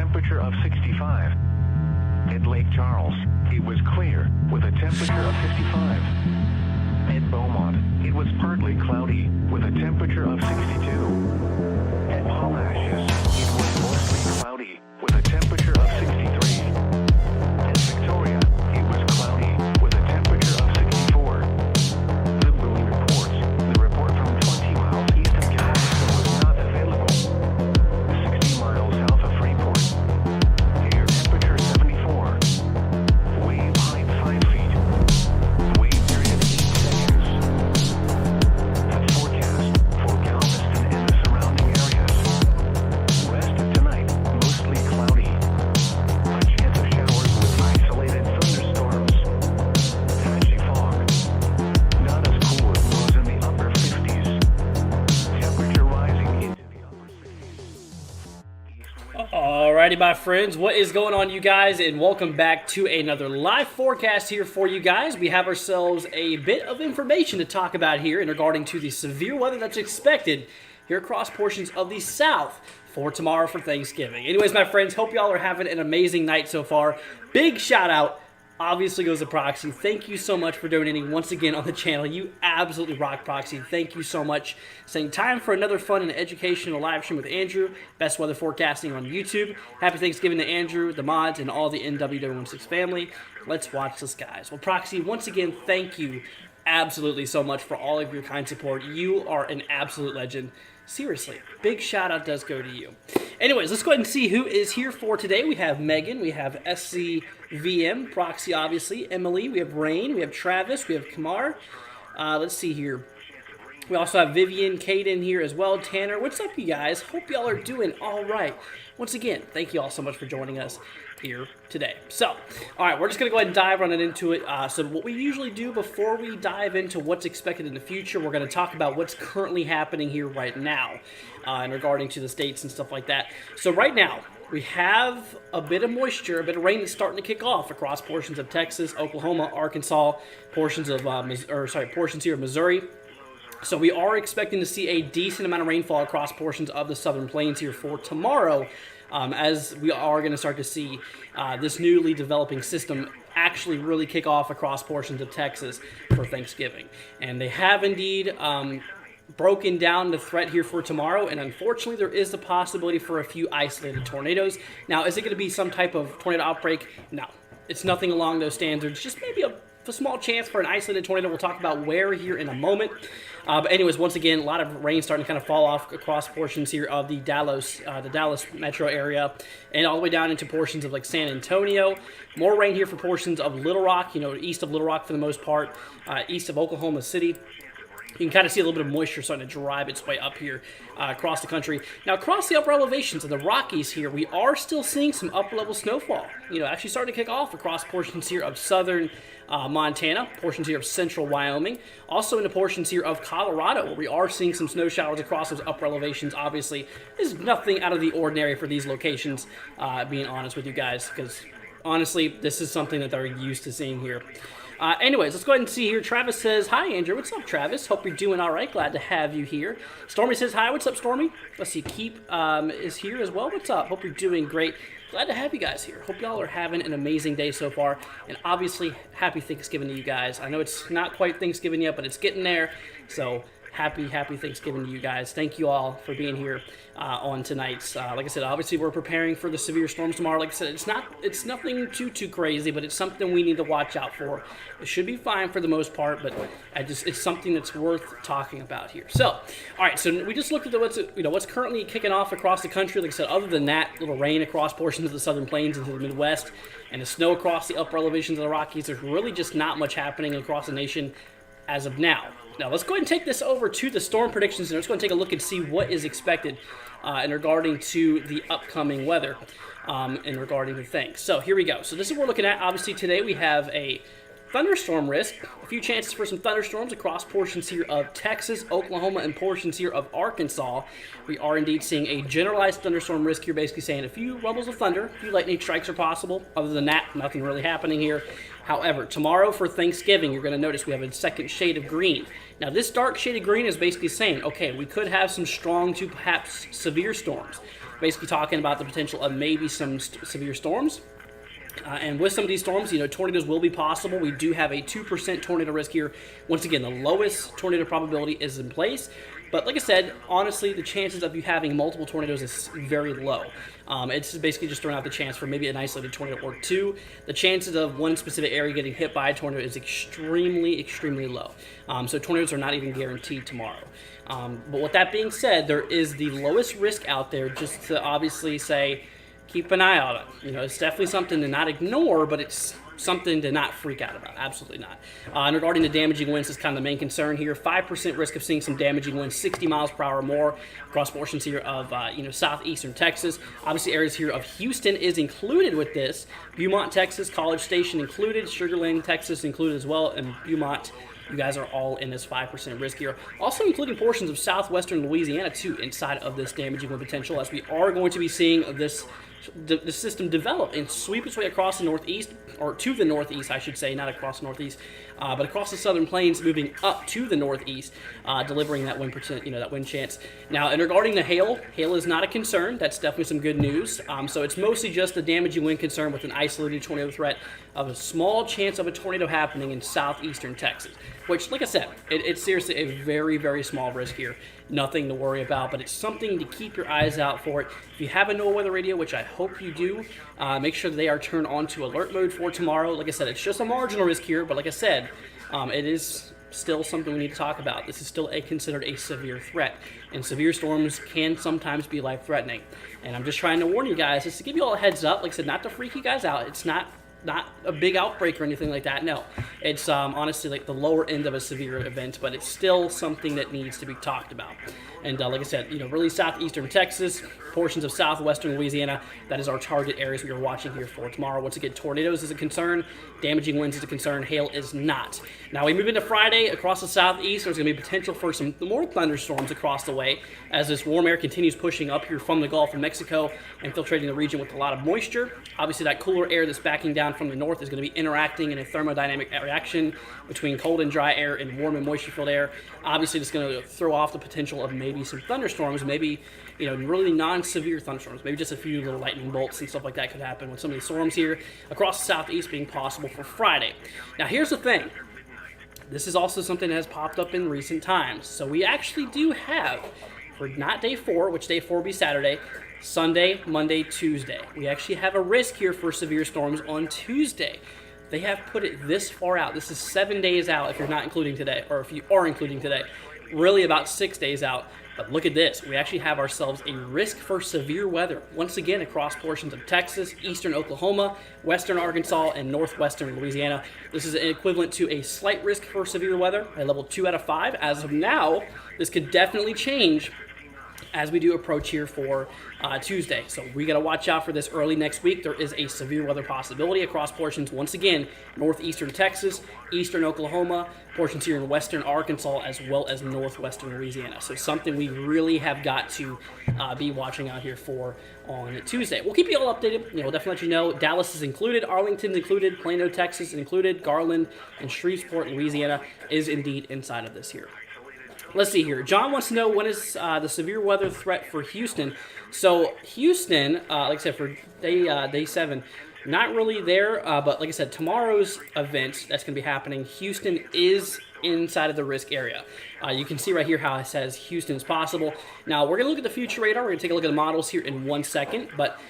temperature of 65. At Lake Charles, it was clear with a temperature of 55. At Beaumont, it was partly cloudy with a temperature of 62. At Palacios, it was mostly cloudy with a temperature of 63. At Victoria, it was cloudy with a temperature of 64. The buoy reports the report from 20 miles east of Galveston was not available. 60 miles south of Freeport, air temperature 74. Wave height 5 feet. Wave period 8 seconds. The forecast for Galveston and the surrounding areas. Rest of tonight, mostly cloudy. A chance of showers with isolated thunderstorms. Patchy fog. Not as cool as those in the upper 50s. Temperature rising into the upper 60s. Alrighty, my friends, what is going on, you guys, and welcome back to another live forecast here for you guys. We have ourselves a bit of information to talk about here in regarding to the severe weather that's expected here across portions of the South for tomorrow for Thanksgiving. Anyways, my friends, hope y'all are having an amazing night so far. Big shout out obviously goes to Proxy. Thank you so much for donating once again on the channel. You absolutely rock, Proxy. Thank you so much. Saying time for another fun and educational live stream with Andrew. Best weather forecasting on YouTube. Happy Thanksgiving to Andrew, the mods, and all the NWW16 family. Let's watch this, guys. Well, Proxy, once again, thank you absolutely so much for all of your kind support. You are an absolute legend. Seriously, big shout out does go to you. Anyways, let's go ahead and see who is here for today. We have Megan, we have SCVM, Proxy obviously, Emily, we have Rain, we have Travis, we have Kamar. Let's see here. We also have Vivian, Caden here as well. Tanner, what's up, you guys? Hope y'all are doing all right. Once again, thank you all so much for joining us here today. So, all right, we're just going to go ahead and dive right into it. So what we usually do before we dive into what's expected in the future, we're going to talk about what's currently happening here right now in regarding to the states and stuff like that. So right now, we have a bit of moisture, a bit of rain that's starting to kick off across portions of Texas, Oklahoma, Arkansas, portions of portions here of Missouri. So we are expecting to see a decent amount of rainfall across portions of the southern plains here for tomorrow, as we are going to start to see this newly developing system actually really kick off across portions of Texas for Thanksgiving. And they have indeed broken down the threat here for tomorrow, and unfortunately there is the possibility for a few isolated tornadoes. Now, is it going to be some type of tornado outbreak? No, it's nothing along those standards, just maybe a small chance for an isolated tornado. We'll talk about where here in a moment. But anyways, once again, a lot of rain starting to kind of fall off across portions here of the Dallas metro area, and all the way down into portions of like San Antonio. More rain here for portions of Little Rock, east of Little Rock for the most part, east of Oklahoma City. You can kind of see a little bit of moisture starting to drive its way up here across the country. Now, across the upper elevations of the Rockies here, we are still seeing some upper-level snowfall. Actually starting to kick off across portions here of southern Montana, portions here of central Wyoming, also into portions here of Colorado, where we are seeing some snow showers across those upper elevations. Obviously, this is nothing out of the ordinary for these locations, being honest with you guys, because honestly, this is something that they're used to seeing here. Anyways, let's go ahead and see here. Travis says, hi, Andrew. What's up, Travis? Hope you're doing all right. Glad to have you here. Stormy says, hi. What's up, Stormy? Let's see. Keep is here as well. What's up? Hope you're doing great. Glad to have you guys here. Hope y'all are having an amazing day so far. And obviously, happy Thanksgiving to you guys. I know it's not quite Thanksgiving yet, but it's getting there. So happy Thanksgiving to you guys. Thank you all for being here on tonight's. Like I said, obviously we're preparing for the severe storms tomorrow. Like I said, it's nothing too crazy, but it's something we need to watch out for. It should be fine for the most part, but it's something that's worth talking about here. So, all right, so we just looked at what's currently kicking off across the country. Like I said, other than that, little rain across portions of the southern plains into the Midwest, and the snow across the upper elevations of the Rockies. There's really just not much happening across the nation as of now. Now, let's go ahead and take this over to the storm predictions, and we're just going to take a look and see what is expected in regarding to the upcoming weather in regarding to things. So here we go. So this is what we're looking at. Obviously, today we have a thunderstorm risk, a few chances for some thunderstorms across portions here of Texas, Oklahoma, and portions here of Arkansas. We are indeed seeing a generalized thunderstorm risk here, basically saying a few rumbles of thunder, a few lightning strikes are possible. Other than that, nothing really happening here. However, tomorrow for Thanksgiving, you're going to notice we have a second shade of green. Now, this dark shade of green is basically saying, okay, we could have some strong to perhaps severe storms. Basically talking about the potential of maybe some severe storms. And with some of these storms, tornadoes will be possible. We do have a 2% tornado risk here. Once again, the lowest tornado probability is in place. But like I said, honestly, the chances of you having multiple tornadoes is very low. It's basically just throwing out the chance for maybe an isolated tornado or two. The chances of one specific area getting hit by a tornado is extremely, extremely low. So tornadoes are not even guaranteed tomorrow. But with that being said, there is the lowest risk out there, just to obviously say, keep an eye on it. It's definitely something to not ignore, but it's something to not freak out about. Absolutely not. And regarding the damaging winds, is kind of the main concern here. 5% risk of seeing some damaging winds, 60 miles per hour or more across portions here of southeastern Texas. Obviously, areas here of Houston is included with this. Beaumont, Texas, College Station included. Sugar Land, Texas included as well, and Beaumont. You guys are all in this 5% risk here. Also including portions of southwestern Louisiana, too, inside of this damaging wind potential, as we are going to be seeing the system develop and sweep its way across the northeast, or to the northeast, I should say, not across the northeast, but across the southern plains, moving up to the northeast, delivering that that wind chance. Now, and regarding the hail is not a concern. That's definitely some good news. So it's mostly just the damaging wind concern with an isolated tornado threat of a small chance of a tornado happening in southeastern Texas, which, like I said, it's seriously a very, very small risk here. Nothing to worry about, but it's something to keep your eyes out for it. If you have a NOAA weather radio, which I hope you do, make sure that they are turned on to alert mode for tomorrow. Like I said, it's just a marginal risk here, but like I said, it is still something we need to talk about. This is still considered a severe threat, and severe storms can sometimes be life-threatening. And I'm just trying to warn you guys, just to give you all a heads up, like I said, not to freak you guys out. It's not a big outbreak or anything like that. No, it's honestly like the lower end of a severe event, but it's still something that needs to be talked about. And like I said, really southeastern Texas, portions of southwestern Louisiana, that is our target areas we are watching here for tomorrow. Once again, tornadoes is a concern, damaging winds is a concern, hail is not. Now we move into Friday across the southeast. There's going to be potential for some more thunderstorms across the way as this warm air continues pushing up here from the Gulf of Mexico, infiltrating the region with a lot of moisture. Obviously, that cooler air that's backing down from the north is going to be interacting in a thermodynamic reaction between cold and dry air and warm and moisture-filled air. Obviously, it's going to throw off the potential of maybe some thunderstorms, maybe really non-severe thunderstorms, maybe just a few little lightning bolts and stuff like that could happen with some of these storms here across the southeast being possible for Friday. Now, here's the thing. This is also something that has popped up in recent times. So we actually do have, for not day 4, which day 4 will be Saturday, Sunday, Monday, Tuesday. We actually have a risk here for severe storms on Tuesday. They have put it this far out. This is 7 days out if you're not including today, or if you are including today. Really about 6 days out. But look at this. We actually have ourselves a risk for severe weather, once again across portions of Texas, eastern Oklahoma, western Arkansas, and northwestern Louisiana. This is equivalent to a slight risk for severe weather, a level 2 out of 5. As of now, this could definitely change as we do approach here for Tuesday. So we got to watch out for this early next week. There is a severe weather possibility across portions, once again, northeastern Texas, eastern Oklahoma, portions here in western Arkansas, as well as northwestern Louisiana. So something we really have got to be watching out here for on Tuesday. We'll keep you all updated. We'll definitely let you know. Dallas is included, Arlington's included, Plano, Texas is included, Garland and Shreveport, Louisiana is indeed inside of this here. Let's see here. John wants to know, when is the severe weather threat for Houston? So Houston, like I said, for day 7, not really there. But like I said, tomorrow's event that's going to be happening, Houston is inside of the risk area. You can see right here how it says Houston is possible. Now, we're going to look at the future radar. We're going to take a look at the models here in 1 second. But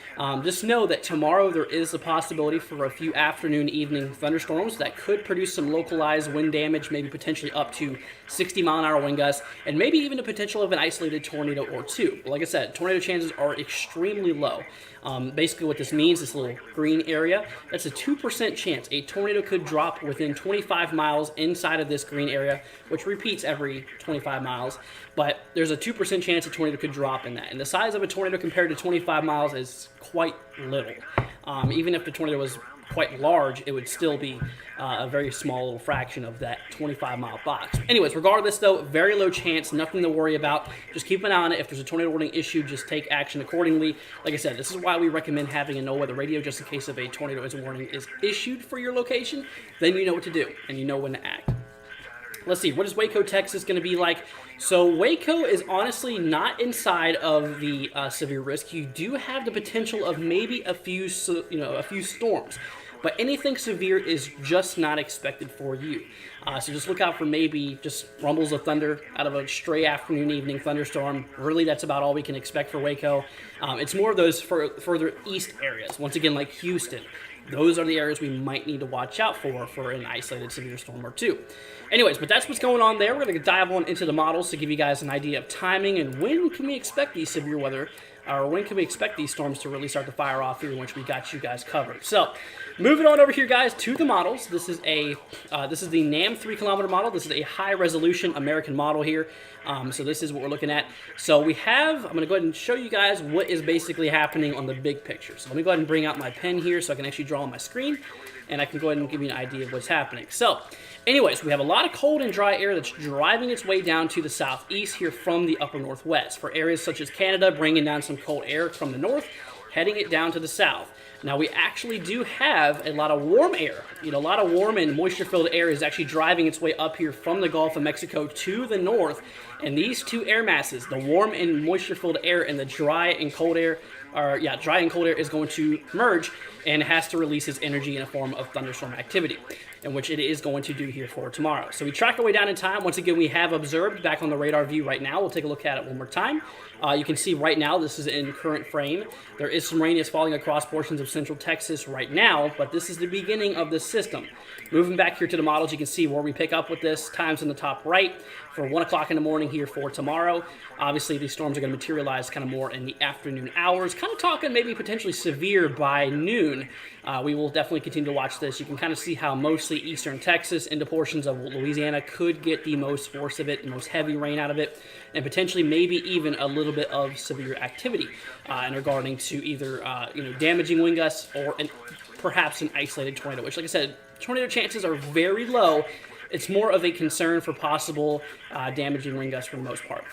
just know that tomorrow there is the possibility for a few afternoon, evening thunderstorms that could produce some localized wind damage, maybe potentially up to 60-mile-an-hour wind gusts, and maybe even the potential of an isolated tornado or two. Like I said, tornado chances are extremely low. Basically what this means, this little green area, that's a 2% chance a tornado could drop within 25 miles inside of this green area, which repeats every 25 miles. But there's a 2% chance a tornado could drop in that. And the size of a tornado compared to 25 miles is quite little. Even if the tornado was quite large, it would still be a very small little fraction of that 25-mile box. Anyways, regardless though, very low chance, nothing to worry about. Just keep an eye on it. If there's a tornado warning issued, just take action accordingly. Like I said, this is why we recommend having a NOAA weather radio, just in case of a tornado warning is issued for your location. Then you know what to do and you know when to act. Let's see, what is Waco, Texas going to be like? So Waco is honestly not inside of the severe risk. You do have the potential of maybe a few storms, but anything severe is just not expected for you. So just look out for maybe just rumbles of thunder out of a stray afternoon, evening thunderstorm. Really, that's about all we can expect for Waco. It's more of those further east areas. Once again, like Houston. Those are the areas we might need to watch out for an isolated severe storm or two. Anyways, but that's what's going on there. We're going to dive on into the models to give you guys an idea of timing and when can we expect these severe weather, or when can we expect these storms to really start to fire off here, which we got you guys covered. So, moving on over here, guys, to the models. This is the NAM 3-kilometer model. This is a high-resolution American model here. So this is what we're looking at. So I'm going to go ahead and show you guys what is basically happening on the big picture. So let me go ahead and bring out my pen here so I can actually draw on my screen, and I can go ahead and give you an idea of what's happening. So anyways, we have a lot of cold and dry air that's driving its way down to the southeast here from the upper northwest. For areas such as Canada, bringing down some cold air from the north, heading it down to the south. Now, we actually do have a lot of warm air. A lot of warm and moisture-filled air is actually driving its way up here from the Gulf of Mexico to the north. And these two air masses, the warm and moisture-filled air and the dry and cold air, is going to merge and has to release its energy in a form of thunderstorm activity, in which it is going to do here for tomorrow. So we track our way down in time. Once again, we have observed back on the radar view right now. We'll take a look at it one more time. You can see right now, this is in current frame. There is some rain that's falling across portions of central Texas right now, but this is the beginning of the system. Moving back here to the models, you can see where we pick up with this. Times in the top right for 1 o'clock in the morning here for tomorrow. Obviously, these storms are going to materialize kind of more in the afternoon hours. Kind of talking maybe potentially severe by noon. We will definitely continue to watch this. You can kind of see how mostly eastern Texas into portions of Louisiana could get the most force of it, the most heavy rain out of it, and potentially maybe even a little bit of severe activity in regarding to either damaging wind gusts or perhaps an isolated tornado, which, like I said, tornado chances are very low. It's more of a concern for possible damaging wind gusts for the most part.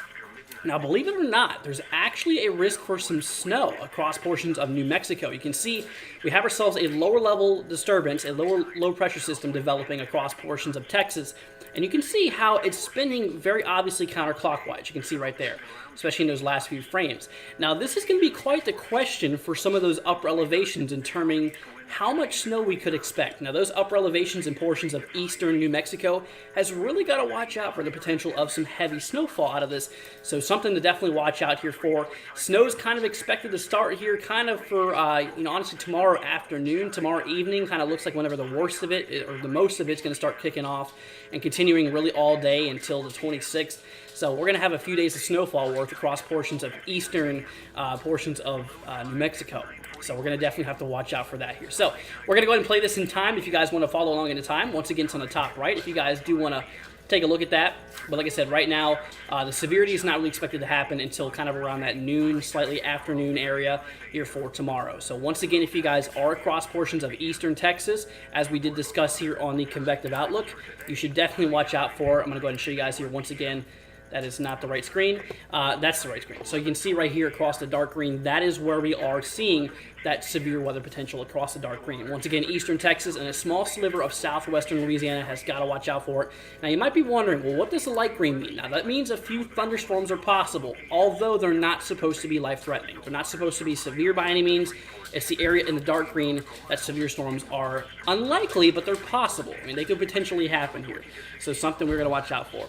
Now, believe it or not, there's actually a risk for some snow across portions of New Mexico. You can see we have ourselves a lower level disturbance, a low pressure system developing across portions of Texas. And you can see how it's spinning very obviously counterclockwise. You can see right there, especially in those last few frames. Now, this is going to be quite the question for some of those upper elevations in determining how much snow we could expect. Now, those upper elevations and portions of eastern New Mexico has really got to watch out for the potential of some heavy snowfall out of this. So something to definitely watch out here for. Snow's kind of expected to start here kind of for, honestly, tomorrow afternoon, tomorrow evening. Kind of looks like whenever the worst of it, or the most of it's going to start kicking off and continuing really all day until the 26th. So we're going to have a few days of snowfall worth across portions of eastern portions of New Mexico. So we're going to definitely have to watch out for that here. So we're going to go ahead and play this in time if you guys want to follow along in the time. Once again, it's on the top right if you guys do want to take a look at that. But like I said, right now, the severity is not really expected to happen until kind of around that noon, slightly afternoon area here for tomorrow. So once again, if you guys are across portions of eastern Texas, as we did discuss here on the convective outlook, you should definitely watch out for. I'm going to go ahead and show you guys here once again. That is not the right screen. That's the right screen. So you can see right here across the dark green, that is where we are seeing that severe weather potential across the dark green. Once again, eastern Texas and a small sliver of southwestern Louisiana has got to watch out for it. Now, you might be wondering, well, what does the light green mean? Now, that means a few thunderstorms are possible, although they're not supposed to be life-threatening. They're not supposed to be severe by any means. It's the area in the dark green that severe storms are unlikely, but they're possible. I mean, they could potentially happen here. So something we're going to watch out for.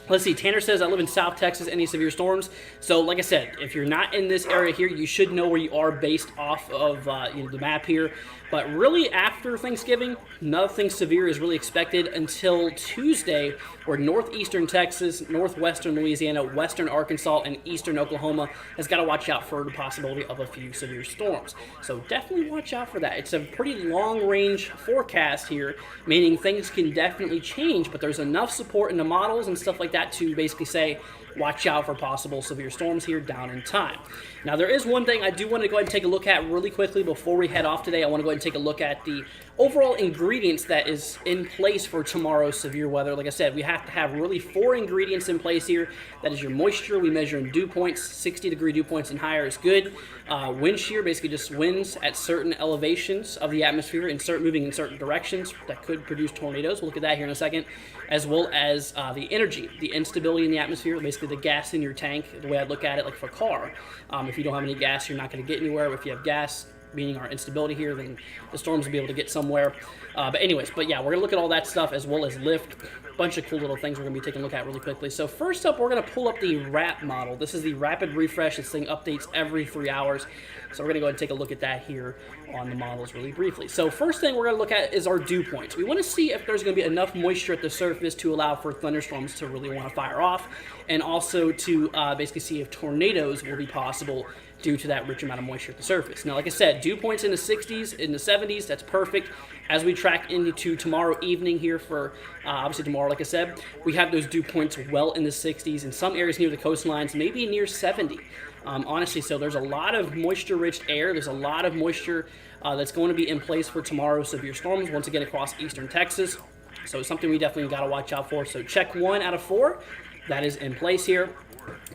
Let's see, Tanner says, I live in South Texas, any severe storms? So, like I said, if you're not in this area here, you should know where you are based off of the map here. But really, after Thanksgiving, nothing severe is really expected until Tuesday, where northeastern Texas, northwestern Louisiana, western Arkansas, and eastern Oklahoma has got to watch out for the possibility of a few severe storms. So definitely watch out for that. It's a pretty long-range forecast here, meaning things can definitely change, but there's enough support in the models and stuff like that that to basically say, watch out for possible severe storms here down in time. Now, there is one thing I do want to go ahead and take a look at really quickly before we head off today. I want to go ahead and take a look at the overall ingredients that is in place for tomorrow's severe weather. Like I said, we have to have really 4 ingredients in place here. That is your moisture. We measure in dew points. 60-degree dew points and higher is good. Wind shear, basically just winds at certain elevations of the atmosphere and moving in certain directions that could produce tornadoes. We'll look at that here in a second. As well as the energy, the instability in the atmosphere, basically the gas in your tank, the way I look at it, like for a car. If you don't have any gas, you're not going to get anywhere. If you have gas, meaning our instability here, then the storms will be able to get somewhere. But yeah, we're going to look at all that stuff as well as lift. Bunch of cool little things we're going to be taking a look at really quickly. So first up, we're going to pull up the RAP model. This is the rapid refresh. This thing updates every 3 hours. So we're going to go ahead and take a look at that here on the models really briefly. So first thing we're going to look at is our dew points. We want to see if there's going to be enough moisture at the surface to allow for thunderstorms to really want to fire off, and also to basically see if tornadoes will be possible due to that rich amount of moisture at the surface. Now, like I said, dew points in the 60s, in the 70s, that's perfect. As we track into tomorrow evening here for, obviously tomorrow, like I said, we have those dew points well in the 60s, in some areas near the coastlines, maybe near 70. Honestly, so there's a lot of moisture-rich air. There's a lot of moisture that's going to be in place for tomorrow's severe storms, once again across eastern Texas. So it's something we definitely got to watch out for. So check 1 out of 4. That is in place here.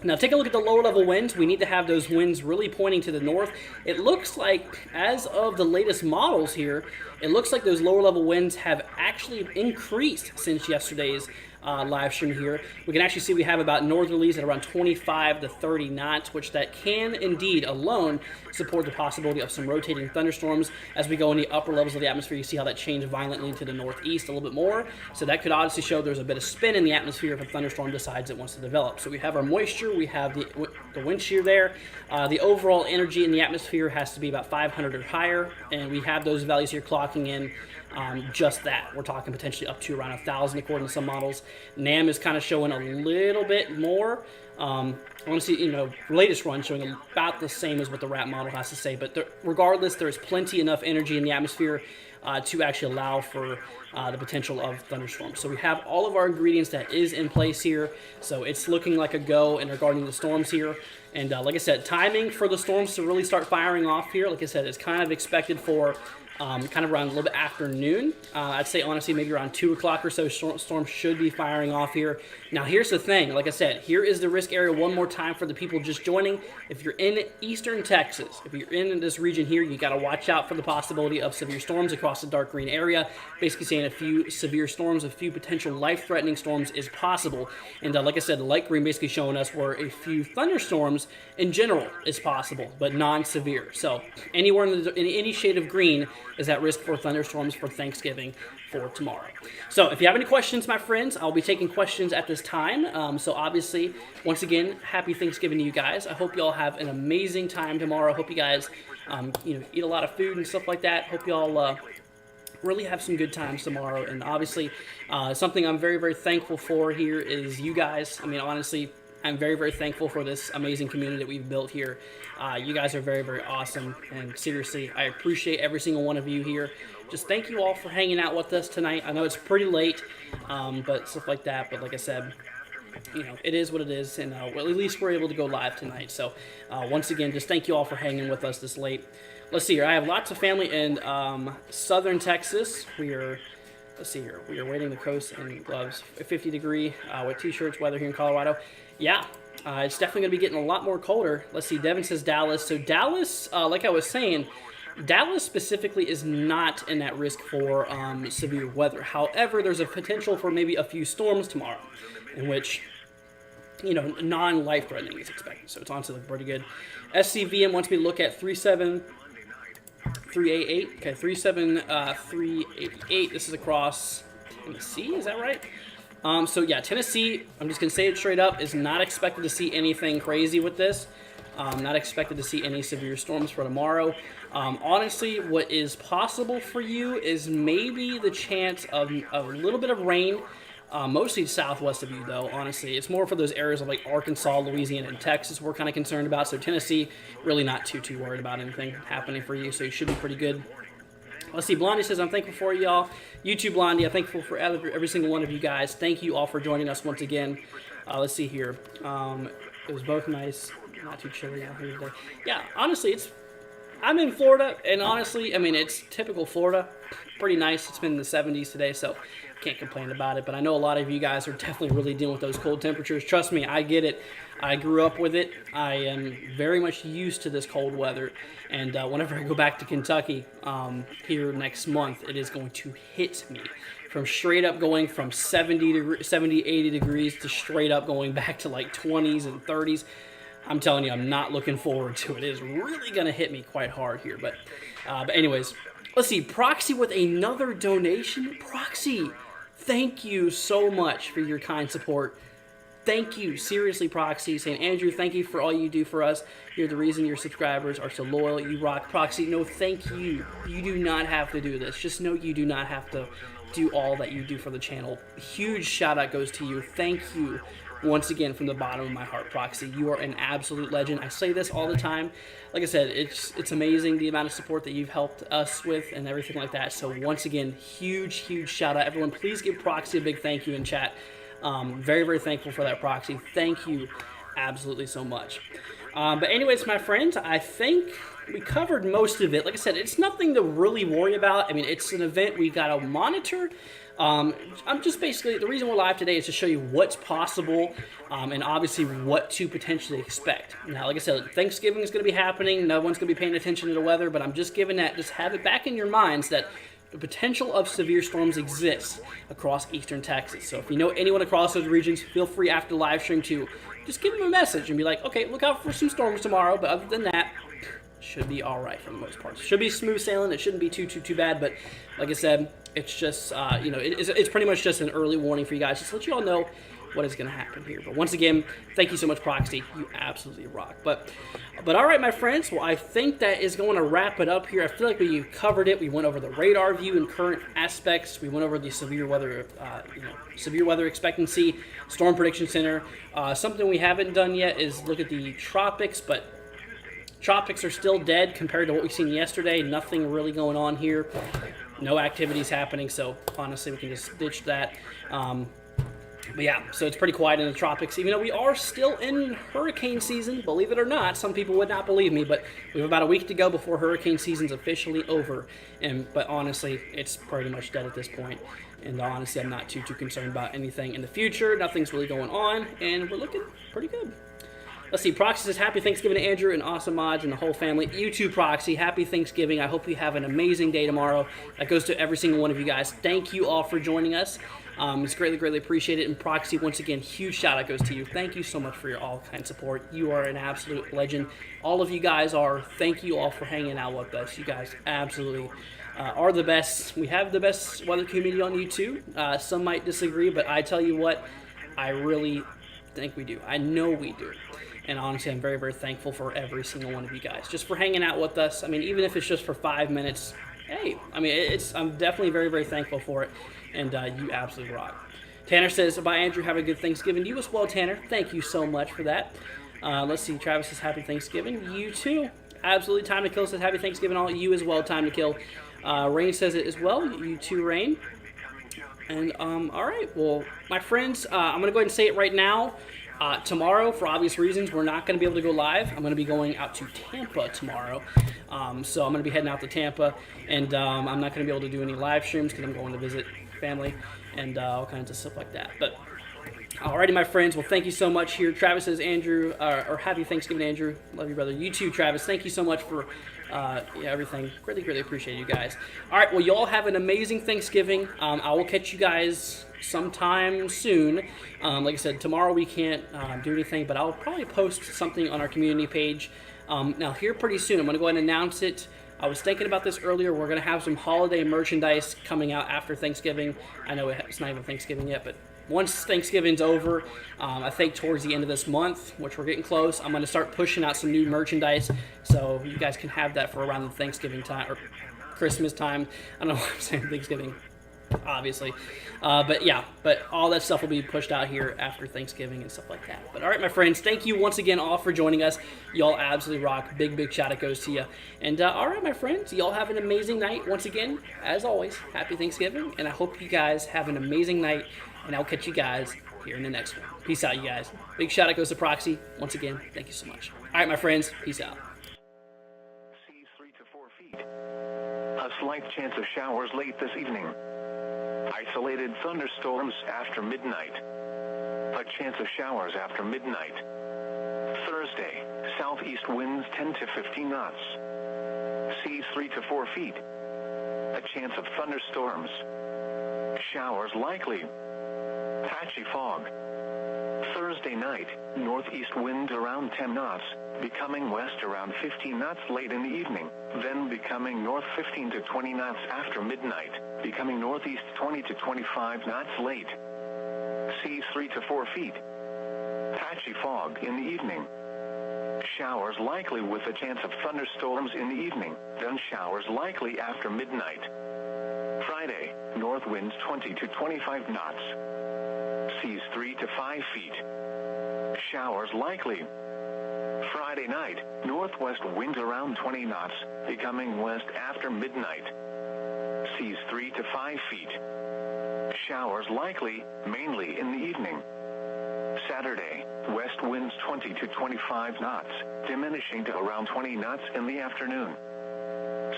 Now take a look at the lower level winds. We need to have those winds really pointing to the north. It looks like, as of the latest models here, it looks like those lower level winds have actually increased since yesterday's live stream here. We can actually see we have about northerlies at around 25 to 30 knots, which that can indeed alone support the possibility of some rotating thunderstorms as we go in the upper levels of the atmosphere. You see how that changed violently to the northeast a little bit more. So that could obviously show there's a bit of spin in the atmosphere if a thunderstorm decides it wants to develop. So we have our moisture, we have the wind shear there. The overall energy in the atmosphere has to be about 500 or higher, and we have those values here clocking in just that. We're talking potentially up to around 1,000 according to some models. NAM is kind of showing a little bit more. I want to see, latest run showing about the same as what the RAP model has to say, but regardless, there's plenty enough energy in the atmosphere to actually allow for the potential of thunderstorms. So we have all of our ingredients that is in place here, so it's looking like a go in regarding the storms here. And like I said, timing for the storms to really start firing off here, like I said, is kind of expected for kind of around a little bit afternoon. I'd say honestly maybe around 2 o'clock or so, storms should be firing off here. Now here's the thing, like I said, here is the risk area one more time for the people just joining. If you're in eastern Texas, if you're in this region here, you got to watch out for the possibility of severe storms across the dark green area. Basically saying a few severe storms, a few potential life-threatening storms is possible. And like I said, the light green basically showing us where a few thunderstorms in general is possible, but non-severe. So anywhere in any shade of green is at risk for thunderstorms for Thanksgiving for tomorrow. So if you have any questions, my friends, I'll be taking questions at this time. So obviously, once again, happy Thanksgiving to you guys. I hope you all have an amazing time tomorrow. I hope you guys, eat a lot of food and stuff like that. Hope you all really have some good times tomorrow. And obviously, something I'm very, very thankful for here is you guys. I mean, honestly, I'm very, very thankful for this amazing community that we've built here. You guys are very, very awesome, and seriously, I appreciate every single one of you here. Just thank you all for hanging out with us tonight. I know it's pretty late, but stuff like that, but like I said, it is what it is, and at least we're able to go live tonight. So once again, just thank you all for hanging with us this late. Let's see here. I have lots of family in southern Texas. Let's see here. We are waiting the coast and gloves. 50 degree with t-shirts weather here in Colorado. Yeah, it's definitely going to be getting a lot more colder. Let's see. Devin says Dallas. So Dallas, like I was saying, Dallas specifically is not in that risk for severe weather. However, there's a potential for maybe a few storms tomorrow, in which non-life-threatening is expected. So it's honestly looking pretty good. SCVM wants me to look at 37388. Okay, 37388. This is across Tennessee. Is that right? So yeah, Tennessee, I'm just going to say it straight up, is not expected to see anything crazy with this. Not expected to see any severe storms for tomorrow. Honestly, what is possible for you is maybe the chance of a little bit of rain, mostly southwest of you, though, honestly. It's more for those areas of like Arkansas, Louisiana, and Texas we're kind of concerned about. So Tennessee, really not too worried about anything happening for you, so you should be pretty good. Let's see, Blondie says, I'm thankful for y'all. You too, Blondie. I'm thankful for every single one of you guys. Thank you all for joining us once again. Let's see here. It was both nice, not too chilly out here today. Yeah, honestly, I'm in Florida, and honestly, I mean, it's typical Florida. Pretty nice. It's been in the 70s today, so can't complain about it. But I know a lot of you guys are definitely really dealing with those cold temperatures. Trust me, I get it. I grew up with it. I am very much used to this cold weather. And whenever I go back to Kentucky here next month, it is going to hit me. From straight up going from 70, 80 degrees to straight up going back to like 20s and 30s. I'm telling you, I'm not looking forward to it. It is really going to hit me quite hard here. But anyways, let's see. Proxy with another donation. Proxy, thank you so much for your kind support. Thank you. Seriously, Proxy. St. Andrew, thank you for all you do for us. You're the reason your subscribers are so loyal. You rock. Proxy, no, thank you. You do not have to do this. Just know you do not have to do all that you do for the channel. Huge shout out goes to you. Thank you once again from the bottom of my heart, Proxy. You are an absolute legend. I say this all the time. Like I said, it's amazing the amount of support that you've helped us with and everything like that. So once again, huge shout out. Everyone, please give Proxy a big thank you in chat. Very, very thankful for that, Proxy. Thank you absolutely so much. But anyways, my friends, I think we covered most of it. Like I said, it's nothing to really worry about. I mean, it's an event we got to monitor. I'm just basically, the reason we're live today is to show you what's possible and obviously what to potentially expect. Now, like I said, Thanksgiving is going to be happening. No one's going to be paying attention to the weather, but I'm just giving that, just have it back in your minds that the potential of severe storms exists across eastern Texas. So if you know anyone across those regions, feel free after the live stream to just give them a message and be like, okay, look out for some storms tomorrow, but other than that, should be all right for the most part. Should be smooth sailing. It shouldn't be too bad, but like I said, it's just, it's pretty much just an early warning for you guys, just to let you all know what is going to happen here. But once again, thank you so much, Proxy. You absolutely rock. But all right, my friends. Well, I think that is going to wrap it up here. I feel like we covered it. We went over the radar view and current aspects. We went over the severe weather, severe weather expectancy, storm prediction center. Something we haven't done yet is look at the tropics, but tropics are still dead compared to what we've seen yesterday. Nothing really going on here. No activities happening. So honestly, we can just ditch that. But yeah, so it's pretty quiet in the tropics, even though we are still in hurricane season, believe it or not. Some people would not believe me, but we have about a week to go before hurricane season's officially over. But honestly, it's pretty much dead at this point. And honestly, I'm not too concerned about anything in the future. Nothing's really going on, and we're looking pretty good. Let's see, Proxy says, happy Thanksgiving to Andrew and Awesome Mods and the whole family. You too, Proxy. Happy Thanksgiving. I hope you have an amazing day tomorrow. That goes to every single one of you guys. Thank you all for joining us. It's greatly appreciated. And Proxy, once again, huge shout out goes to you. Thank you so much for your all-kind support. You are an absolute legend. All of you guys are. Thank you all for hanging out with us. You guys absolutely are the best. We have the best weather community on YouTube. Some might disagree, but I tell you what, I really think we do. I know we do. And honestly, I'm very thankful for every single one of you guys. Just for hanging out with us. I mean, even if it's just for 5 minutes, hey, I mean, I'm definitely very thankful for it. And you absolutely rock. Tanner says, bye, Andrew. Have a good Thanksgiving. You as well, Tanner. Thank you so much for that. Let's see. Travis says, happy Thanksgiving. You too. Absolutely. Time to Kill says, happy Thanksgiving. All you as well. Time to Kill. Rain says it as well. You too, Rain. And all right. Well, my friends, I'm going to go ahead and say it right now. Tomorrow, for obvious reasons, we're not going to be able to go live. I'm going to be going out to Tampa tomorrow. So I'm going to be heading out to Tampa, and I'm not going to be able to do any live streams because I'm going to visit family and all kinds of stuff like that. But alrighty, my friends. Well, thank you so much here. Travis says, Andrew, or happy Thanksgiving, Andrew. Love you, brother. You too, Travis. Thank you so much for everything. Greatly appreciate you guys. All right, well, y'all have an amazing Thanksgiving. I will catch you guys sometime soon. Like I said, tomorrow we can't do anything, but I'll probably post something on our community page. Now, here pretty soon, I'm going to go ahead and announce it. I was thinking about this earlier. We're going to have some holiday merchandise coming out after Thanksgiving. I know it's not even Thanksgiving yet, but once Thanksgiving's over, I think towards the end of this month, which we're getting close, I'm going to start pushing out some new merchandise so you guys can have that for around the Thanksgiving time or Christmas time. I don't know why I'm saying Thanksgiving, obviously. But all that stuff will be pushed out here after Thanksgiving and stuff like that. But all right, my friends, thank you once again all for joining us. Y'all absolutely rock. Big shout out goes to you. And all right, my friends, y'all have an amazing night. Once again, as always, happy Thanksgiving, and I hope you guys have an amazing night, and I'll catch you guys here in the next one. Peace out, you guys. Big shout out goes to Proxy. Once again, thank you so much. All right, my friends. Peace out. Seas 3 to 4 feet. A slight chance of showers late this evening. Isolated thunderstorms after midnight. A chance of showers after midnight. Thursday, southeast winds 10 to 15 knots. Seas 3 to 4 feet. A chance of thunderstorms. Showers likely. Patchy fog. Thursday night, northeast wind around 10 knots, becoming west around 15 knots late in the evening, then becoming north 15 to 20 knots after midnight, becoming northeast 20 to 25 knots late. Seas 3 to 4 feet. Patchy fog in the evening. Showers likely with a chance of thunderstorms in the evening, then showers likely after midnight. Friday, north winds 20 to 25 knots. Seas 3 to 5 feet. Showers likely. Friday night, northwest wind around 20 knots, becoming west after midnight. Seas 3 to 5 feet. Showers likely, mainly in the evening. Saturday, west winds 20 to 25 knots, diminishing to around 20 knots in the afternoon.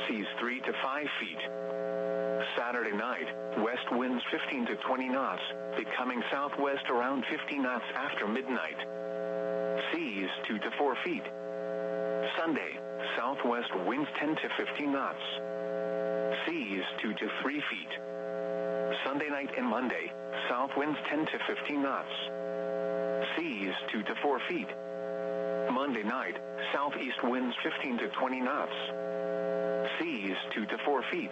Seas 3 to 5 feet. Saturday night, west winds 15 to 20 knots, becoming southwest around 50 knots after midnight. Seas 2 to 4 feet. Sunday, southwest winds 10 to 15 knots. Seas 2 to 3 feet. Sunday night and Monday, south winds 10 to 15 knots. Seas 2 to 4 feet. Monday night, southeast winds 15 to 20 knots. Seas 2 to 4 feet.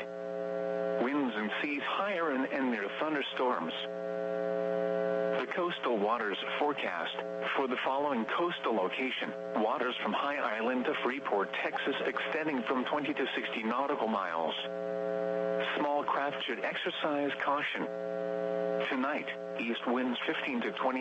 Winds and seas higher and near thunderstorms. The coastal waters forecast for the following coastal location: waters from High Island to Freeport, Texas, extending from 20 to 60 nautical miles. Small craft should exercise caution. Tonight, east winds 15 to 20